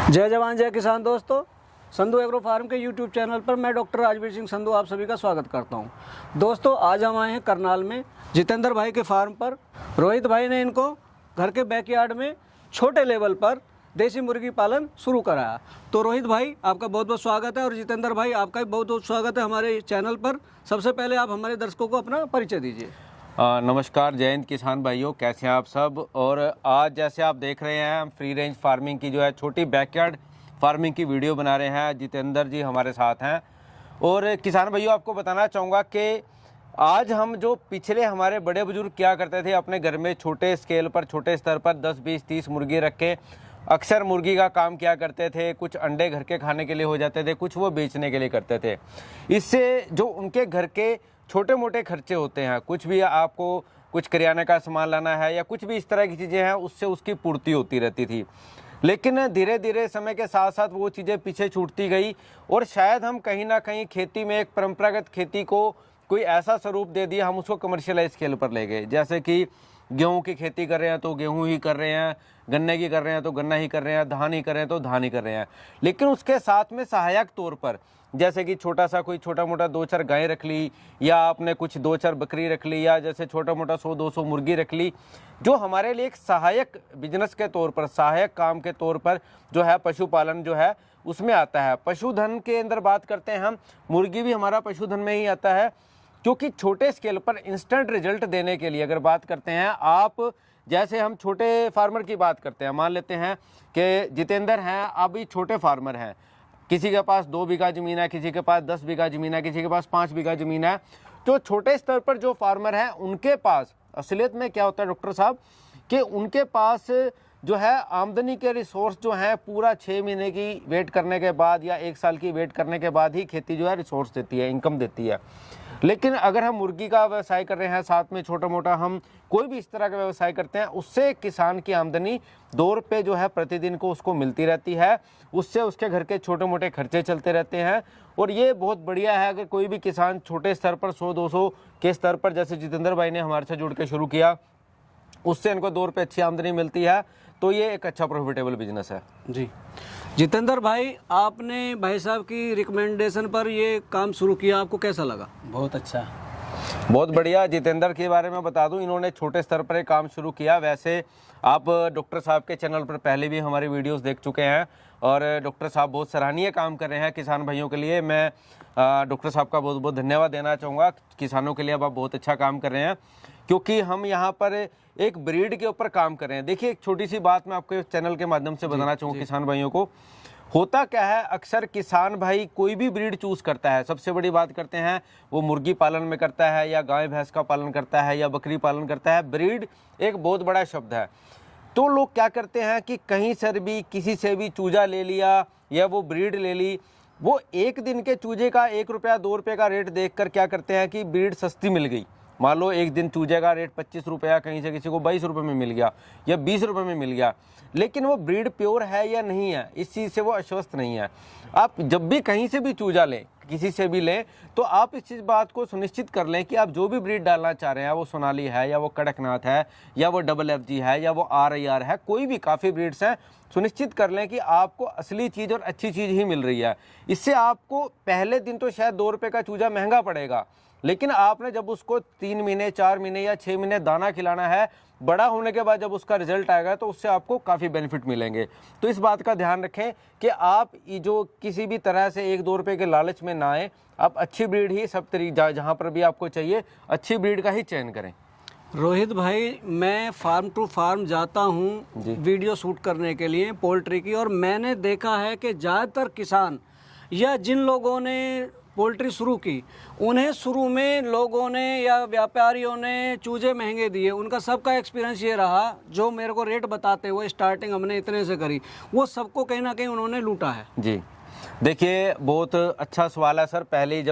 जय जवान जय किसान दोस्तों, संधू एग्रो फार्म के यूट्यूब चैनल पर मैं डॉक्टर राजवीर सिंह संधू आप सभी का स्वागत करता हूं। दोस्तों आज हम आए हैं करनाल में जितेंद्र भाई के फार्म पर। रोहित भाई ने इनको घर के बैकयार्ड में छोटे लेवल पर देसी मुर्गी पालन शुरू कराया। तो रोहित भाई आपका बहुत बहुत स्वागत है और जितेंद्र भाई आपका भी बहुत बहुत स्वागत है हमारे चैनल पर। सबसे पहले आप हमारे दर्शकों को अपना परिचय दीजिए। नमस्कार, जय हिंद किसान भाइयों, कैसे हैं आप सब। और आज जैसे आप देख रहे हैं हम फ्री रेंज फार्मिंग की जो है छोटी बैकयार्ड फार्मिंग की वीडियो बना रहे हैं। जितेंद्र जी हमारे साथ हैं और किसान भाइयों आपको बताना चाहूँगा कि आज हम जो पिछले हमारे बड़े बुजुर्ग क्या करते थे, अपने घर में छोटे स्केल पर छोटे स्तर पर 10, 20, 30 मुर्गी रख के अक्सर मुर्गी का काम किया करते थे। कुछ अंडे घर के खाने के लिए हो जाते थे, कुछ वो बेचने के लिए करते थे। इससे जो उनके घर के छोटे मोटे खर्चे होते हैं, कुछ भी आपको कुछ करियाने का सामान लाना है या कुछ भी इस तरह की चीज़ें हैं, उससे उसकी पूर्ति होती रहती थी। लेकिन धीरे धीरे समय के साथ साथ वो चीज़ें पीछे छूटती गई और शायद हम कहीं ना कहीं खेती में एक परंपरागत खेती को कोई ऐसा स्वरूप दे दिया, हम उसको कमर्शियलाइज स्केल पर ले गए। जैसे कि गेहूं की खेती कर रहे हैं तो गेहूं ही कर रहे हैं, गन्ने की कर रहे हैं तो गन्ना ही कर रहे हैं, धान ही कर रहे हैं तो धान ही कर रहे हैं। लेकिन उसके साथ में सहायक तौर पर जैसे कि छोटा सा कोई छोटा मोटा 2-4 गायें रख ली या आपने कुछ 2-4 बकरी रख ली या जैसे छोटा मोटा 100-200 मुर्गी रख ली, जो हमारे लिए एक सहायक बिजनेस के तौर पर, सहायक काम के तौर पर जो है पशुपालन जो है उसमें आता है। पशुधन के अंदर बात करते हैं हम, मुर्गी भी हमारा पशुधन में ही आता है, क्योंकि छोटे स्केल पर इंस्टेंट रिजल्ट देने के लिए अगर बात करते हैं आप, जैसे हम छोटे फार्मर की बात करते हैं, मान लेते हैं कि जितेंद्र हैं, अभी छोटे फार्मर हैं, किसी के पास 2 बीघा ज़मीन है, किसी के पास 10 बीघा ज़मीन है, किसी के पास 5 बीघा ज़मीन है। तो छोटे स्तर पर जो फार्मर हैं उनके पास असलियत में क्या होता है डॉक्टर साहब, कि उनके पास जो है आमदनी के रिसोर्स जो हैं पूरा 6 महीने की वेट करने के बाद या 1 साल की वेट करने के बाद ही खेती जो है रिसोर्स देती है, इनकम देती है। लेकिन अगर हम मुर्गी का व्यवसाय कर रहे हैं, साथ में छोटा मोटा हम कोई भी इस तरह का व्यवसाय करते हैं, उससे किसान की आमदनी 2 रुपये जो है प्रतिदिन को उसको मिलती रहती है। उससे उसके घर के छोटे मोटे खर्चे चलते रहते हैं और ये बहुत बढ़िया है। अगर कोई भी किसान छोटे स्तर पर 100-200 के स्तर पर, जैसे जितेंद्र भाई ने हमारे साथ जुड़ के शुरू किया, उससे इनको 2 रुपये अच्छी आमदनी मिलती है, तो ये एक अच्छा प्रॉफिटेबल बिजनेस है। जी जितेंद्र भाई, आपने भाई साहब की रिकमेंडेशन पर ये काम शुरू किया, आपको कैसा लगा? बहुत अच्छा, बहुत बढ़िया। जितेंद्र के बारे में बता दूं, इन्होंने छोटे स्तर पर एक काम शुरू किया। वैसे आप डॉक्टर साहब के चैनल पर पहले भी हमारी वीडियोस देख चुके हैं और डॉक्टर साहब बहुत सराहनीय काम कर रहे हैं किसान भाइयों के लिए। मैं डॉक्टर साहब का बहुत बहुत धन्यवाद देना चाहूँगा। किसानों के लिए अब आप बहुत अच्छा काम कर रहे हैं, क्योंकि हम यहाँ पर एक ब्रीड के ऊपर काम कर रहे हैं। देखिए, एक छोटी सी बात मैं आपके चैनल के माध्यम से बताना चाहूँगा किसान भाइयों को। होता क्या है, अक्सर किसान भाई कोई भी ब्रीड चूज करता है, सबसे बड़ी बात करते हैं वो मुर्गी पालन में करता है या गाय भैंस का पालन करता है या बकरी पालन करता है। ब्रीड एक बहुत बड़ा शब्द है। तो लोग क्या करते हैं कि कहीं से भी किसी से भी चूजा ले लिया या वो ब्रीड ले ली, वो एक दिन के चूजे का 1 रुपया 2 रुपये का रेट देखकर क्या करते हैं कि ब्रीड सस्ती मिल गई। मान लो एक दिन चूजे का रेट 25 रुपया, कहीं से किसी को 22 रुपये में मिल गया या 20 रुपये में मिल गया, लेकिन वो ब्रीड प्योर है या नहीं है, इस चीज़ से वो आश्वस्त नहीं है। आप जब भी कहीं से भी चूजा लें, किसी से भी लें, तो आप इस चीज़ बात को सुनिश्चित कर लें कि आप जो भी ब्रीड डालना चाह रहे हैं, वो सोनाली है या वो कड़कनाथ है या वो डबल FG है या वो RIR है, कोई भी काफ़ी ब्रीड्स हैं, सुनिश्चित कर लें कि आपको असली चीज़ और अच्छी चीज़ ही मिल रही है। इससे आपको पहले दिन तो शायद 2 रुपये का चूजा महंगा पड़ेगा, लेकिन आपने जब उसको 3 महीने 4 महीने या 6 महीने दाना खिलाना है, बड़ा होने के बाद जब उसका रिजल्ट आएगा तो उससे आपको काफ़ी बेनिफिट मिलेंगे। तो इस बात का ध्यान रखें कि आप जो किसी भी तरह से 1-2 रुपये के लालच में ना आए। आप अच्छी ब्रीड ही सब तरीके जहाँ पर भी आपको चाहिए अच्छी ब्रीड का ही चयन करें। रोहित भाई, मैं फार्म टू फार्म जाता हूँ वीडियो शूट करने के लिए पोल्ट्री की, और मैंने देखा है कि ज़्यादातर किसान या जिन लोगों ने पोल्ट्री शुरू की, उन्हें शुरू में लोगों ने या व्यापारियों ने चूजे महंगे दिए। उनका सबका एक्सपीरियंस ये रहा, जो मेरे को रेट बताते हुए स्टार्टिंग हमने इतने से करी, वो सबको कहीं ना कहीं उन्होंने लूटा है। जी देखिए, बहुत अच्छा सवाल है सर। पहले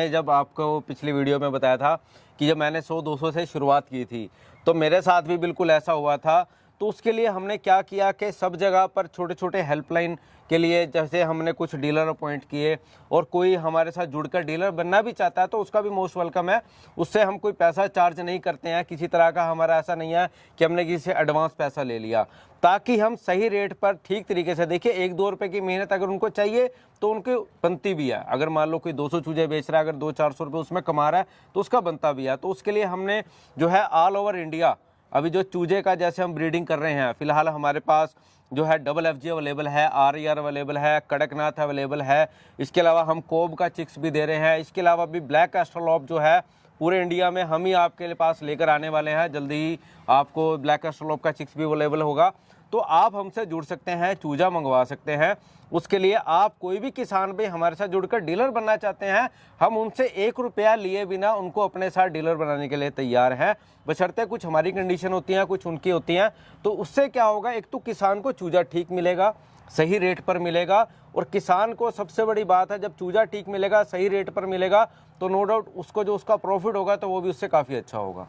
जब आपको पिछली वीडियो में बताया था कि जब मैंने 100-200 से शुरुआत की थी, तो मेरे साथ भी बिल्कुल ऐसा हुआ था। तो उसके लिए हमने क्या किया कि सब जगह पर छोटे छोटे हेल्पलाइन के लिए जैसे हमने कुछ डीलर अपॉइंट किए, और कोई हमारे साथ जुड़कर डीलर बनना भी चाहता है तो उसका भी मोस्ट वेलकम है। उससे हम कोई पैसा चार्ज नहीं करते हैं, किसी तरह का हमारा ऐसा नहीं है कि हमने किसी से एडवांस पैसा ले लिया, ताकि हम सही रेट पर ठीक तरीके से देखिए। 1-2 रुपए की मेहनत अगर उनको चाहिए तो उनकी बनती भी है। अगर मान लो कोई 200 चूजे बेच रहा है, अगर 200-400 रुपये उसमें कमा रहा है तो उसका बनता भी है। तो उसके लिए हमने जो है ऑल ओवर इंडिया अभी जो चूजे का जैसे हम ब्रीडिंग कर रहे हैं, फिलहाल हमारे पास जो है डबल FG अवेलेबल है, RER अवेलेबल है, कड़कनाथ अवेलेबल है। इसके अलावा हम कोब का चिक्स भी दे रहे हैं। इसके अलावा भी ब्लैक एस्ट्रोलॉप जो है पूरे इंडिया में हम ही आपके पास लेकर आने वाले हैं। जल्दी ही आपको ब्लैक एस्ट्रोलॉप का चिक्स भी अवेलेबल होगा। तो आप हमसे जुड़ सकते हैं, चूजा मंगवा सकते हैं। उसके लिए आप कोई भी किसान भी हमारे साथ जुड़कर डीलर बनना चाहते हैं, हम उनसे 1 रुपया लिए बिना उनको अपने साथ डीलर बनाने के लिए तैयार हैं। बशर्ते कुछ हमारी कंडीशन होती हैं, कुछ उनकी होती हैं। तो उससे क्या होगा, एक तो किसान को चूजा ठीक मिलेगा, सही रेट पर मिलेगा, और किसान को सबसे बड़ी बात है जब चूजा ठीक मिलेगा, सही रेट पर मिलेगा, तो नो डाउट उसको जो उसका प्रॉफिट होगा तो वो भी उससे काफ़ी अच्छा होगा।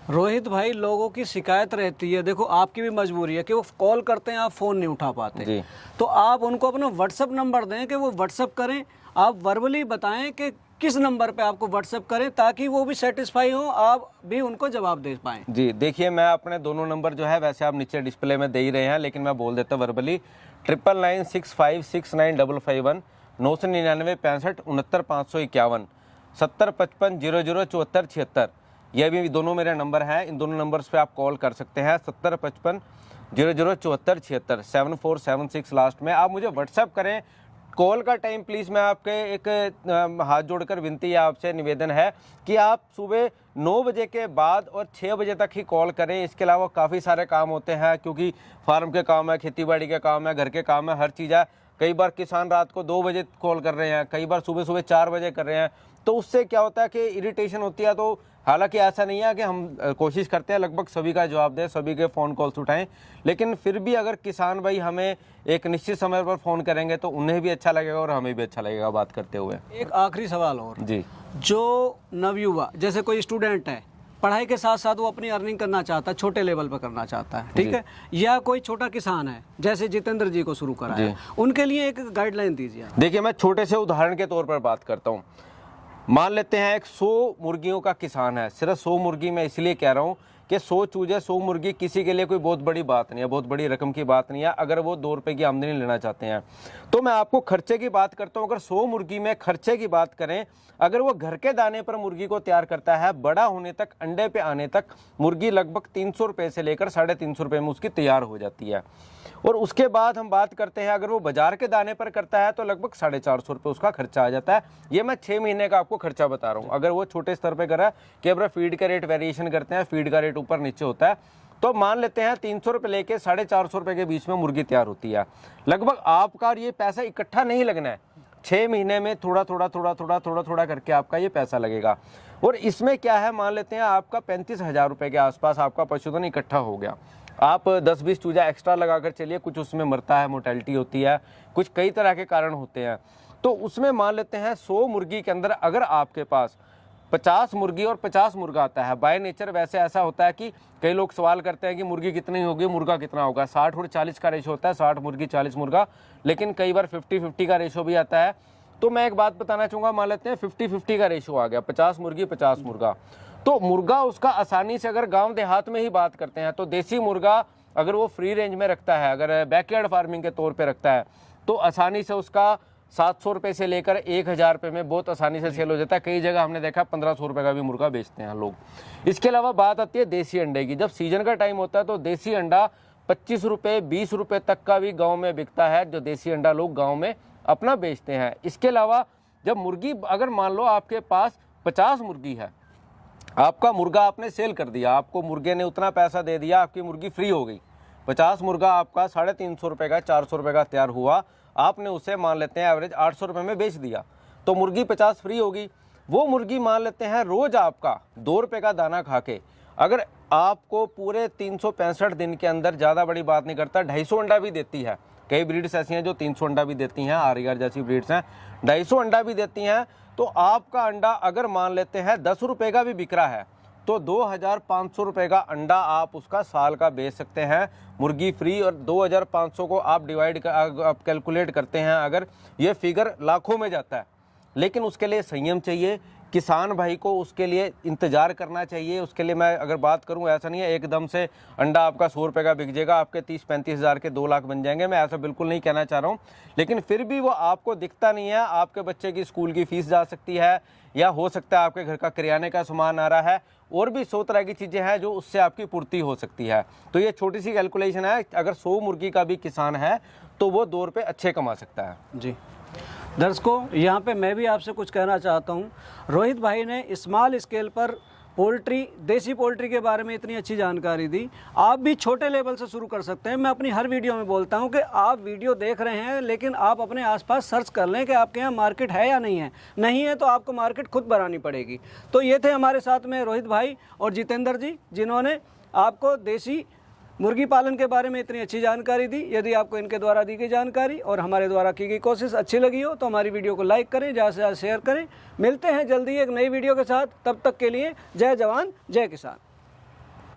रोहित भाई, लोगों की शिकायत रहती है, देखो आपकी भी मजबूरी है कि वो कॉल करते हैं, आप फ़ोन नहीं उठा पाते जी। तो आप उनको अपना व्हाट्सअप नंबर दें कि वो व्हाट्सअप करें। आप वर्बली बताएं कि किस नंबर पे आपको व्हाट्सअप करें, ताकि वो भी सेटिस्फाई हो, आप भी उनको जवाब दे पाएँ। जी देखिए, मैं अपने दोनों नंबर जो है वैसे आप नीचे डिस्प्ले में दे ही रहे हैं, लेकिन मैं बोल देता हूँ वर्बली। 9996569551 999 65 69 551 70 55 00 74 76। ये भी दोनों मेरे नंबर हैं। इन दोनों नंबर्स पे आप कॉल कर सकते हैं। 70 55 00 74 76 7476 लास्ट में। आप मुझे व्हाट्सएप करें। कॉल का टाइम प्लीज़ मैं आपके एक हाथ जोड़कर विनती है, आपसे निवेदन है कि आप सुबह 9 बजे के बाद और 6 बजे तक ही कॉल करें। इसके अलावा काफ़ी सारे काम होते हैं, क्योंकि फार्म के काम है, खेतीबाड़ी के काम है, घर के काम है, हर चीज़ है। कई बार किसान रात को 2 बजे कॉल कर रहे हैं, कई बार सुबह सुबह 4 बजे कर रहे हैं। तो उससे क्या होता है कि इरिटेशन होती है। तो हालांकि ऐसा नहीं है कि हम कोशिश करते हैं लगभग सभी का जवाब दें, सभी के फ़ोन कॉल्स उठाएं, लेकिन फिर भी अगर किसान भाई हमें एक निश्चित समय पर फ़ोन करेंगे तो उन्हें भी अच्छा लगेगा और हमें भी अच्छा लगेगा बात करते हुए। एक आखिरी सवाल और जी। जो नवयुवा जैसे कोई स्टूडेंट है, पढ़ाई के साथ साथ वो अपनी अर्निंग करना चाहता है, छोटे लेवल पर करना चाहता है, ठीक है, या कोई छोटा किसान है जैसे जितेंद्र जी को शुरू करा है, उनके लिए एक गाइडलाइन दीजिए। देखिए, मैं छोटे से उदाहरण के तौर पर बात करता हूँ। मान लेते हैं एक 100 मुर्गियों का किसान है। सिर्फ 100 मुर्गी मैं इसलिए कह रहा हूँ कि 100 चूजे 100 मुर्गी किसी के लिए कोई बहुत बड़ी बात नहीं है, बहुत बड़ी रकम की बात नहीं है। अगर वो 2 रुपए की आमदनी लेना चाहते हैं तो मैं आपको खर्चे की बात करता हूँ। अगर 100 मुर्गी में खर्चे की बात करें, अगर वो घर के दाने पर मुर्गी को तैयार करता है, बड़ा होने तक, अंडे पे आने तक मुर्गी लगभग 300 रुपये से लेकर 350 रुपये में उसकी तैयार हो जाती है। और उसके बाद हम बात करते हैं अगर वो बाजार के दाने पर करता है तो लगभग 450 रुपये उसका खर्चा आ जाता है। ये मैं 6 महीने का आपको खर्चा बता रहा हूँ। अगर वो छोटे स्तर पे कर रहा है, केवल फीड का रेट वेरिएशन करते हैं, फीड का रेट ऊपर नीचे होता है, तो मान लेते हैं 300 रुपये लेके 450 रुपये के बीच में मुर्गी तैयार होती है। लगभग आपका ये पैसा इकट्ठा नहीं लगना है, 6 महीने में थोड़ा थोड़ा करके आपका ये पैसा लगेगा। और इसमें क्या है, मान लेते हैं आपका 35,000 रुपये के आसपास आपका पशुधन इकट्ठा हो गया। आप 10-20 चूजा एक्स्ट्रा लगाकर चलिए, कुछ उसमें मरता है, मोर्टेलिटी होती है, कुछ कई तरह के कारण होते हैं। तो उसमें मान लेते हैं 100 मुर्गी के अंदर अगर आपके पास 50 मुर्गी और 50 मुर्गा आता है, बाय नेचर वैसे ऐसा होता है कि कई लोग सवाल करते हैं कि मुर्गी कितनी होगी, मुर्गा कितना होगा। 60 और 40 का रेशो होता है, 60 मुर्गी 40 मुर्गा, लेकिन कई बार 50-50 का रेशो भी आता है। तो मैं एक बात बताना चाहूँगा, मान लेते हैं 50-50 का रेशो आ गया, 50 मुर्गी 50 मुर्गा। तो मुर्गा उसका आसानी से, अगर गांव देहात में ही बात करते हैं तो देसी मुर्गा अगर वो फ्री रेंज में रखता है, अगर बैकयार्ड फार्मिंग के तौर पे रखता है, तो आसानी से उसका 700 रुपये से लेकर 1,000 रुपये में बहुत आसानी से सेल हो जाता है। कई जगह हमने देखा 1,500 रुपये का भी मुर्गा बेचते हैं लोग। इसके अलावा बात आती है देसी अंडे की। जब सीजन का टाइम होता है तो देसी अंडा 25 रुपये 20 रुपये तक का भी गाँव में बिकता है, जो देसी अंडा लोग गाँव में अपना बेचते हैं। इसके अलावा जब मुर्गी, अगर मान लो आपके पास 50 मुर्गी है, आपका मुर्गा आपने सेल कर दिया, आपको मुर्गे ने उतना पैसा दे दिया, आपकी मुर्गी फ्री हो गई, 50 मुर्गा आपका 350 रुपये का, 400 रुपये का तैयार हुआ, आपने उसे मान लेते हैं एवरेज 800 रुपये में बेच दिया, तो मुर्गी 50 फ्री होगी। वो मुर्गी मान लेते हैं रोज आपका 2 रुपये का दाना खा के, अगर आपको पूरे 365 दिन के अंदर, ज़्यादा बड़ी बात नहीं करता, 250 अंडा भी देती है। कई ब्रीड्स ऐसी हैं जो 300 अंडा भी देती हैं, RER जैसी ब्रीड्स हैं 250 अंडा भी देती हैं। तो आपका अंडा अगर मान लेते हैं 10 रुपये का भी बिक रहा है, तो 2500 रुपये का अंडा आप उसका साल का बेच सकते हैं मुर्गी फ्री। और 2500 को आप आप कैलकुलेट करते हैं, अगर ये फिगर लाखों में जाता है, लेकिन उसके लिए संयम चाहिए। किसान भाई को उसके लिए इंतज़ार करना चाहिए। उसके लिए मैं अगर बात करूं, ऐसा नहीं है एकदम से अंडा आपका 100 रुपये का बिक जाएगा, आपके 30-35 हज़ार के 2 लाख बन जाएंगे, मैं ऐसा बिल्कुल नहीं कहना चाह रहा हूं। लेकिन फिर भी वो आपको दिखता नहीं है। आपके बच्चे की स्कूल की फ़ीस जा सकती है, या हो सकता है आपके घर का किराने का सामान आ रहा है, और भी 100 तरह की चीज़ें हैं जो उससे आपकी पूर्ति हो सकती है। तो ये छोटी सी कैलकुलेशन है। अगर 100 मुर्गी का भी किसान है तो वो 2 रुपये अच्छे कमा सकता है। जी दर्शकों, यहाँ पे मैं भी आपसे कुछ कहना चाहता हूँ। रोहित भाई ने स्मॉल स्केल पर पोल्ट्री, देसी पोल्ट्री के बारे में इतनी अच्छी जानकारी दी। आप भी छोटे लेवल से शुरू कर सकते हैं। मैं अपनी हर वीडियो में बोलता हूँ कि आप वीडियो देख रहे हैं, लेकिन आप अपने आसपास सर्च कर लें कि आपके यहाँ मार्केट है या नहीं है। नहीं है तो आपको मार्केट खुद बनानी पड़ेगी। तो ये थे हमारे साथ में रोहित भाई और जितेंद्र जी, जिन्होंने आपको देसी मुर्गी पालन के बारे में इतनी अच्छी जानकारी दी। यदि आपको इनके द्वारा दी गई जानकारी और हमारे द्वारा की गई कोशिश अच्छी लगी हो तो हमारी वीडियो को लाइक करें, ज़्यादा से ज़्यादा शेयर करें। मिलते हैं जल्दी एक नई वीडियो के साथ। तब तक के लिए जय जवान जय किसान।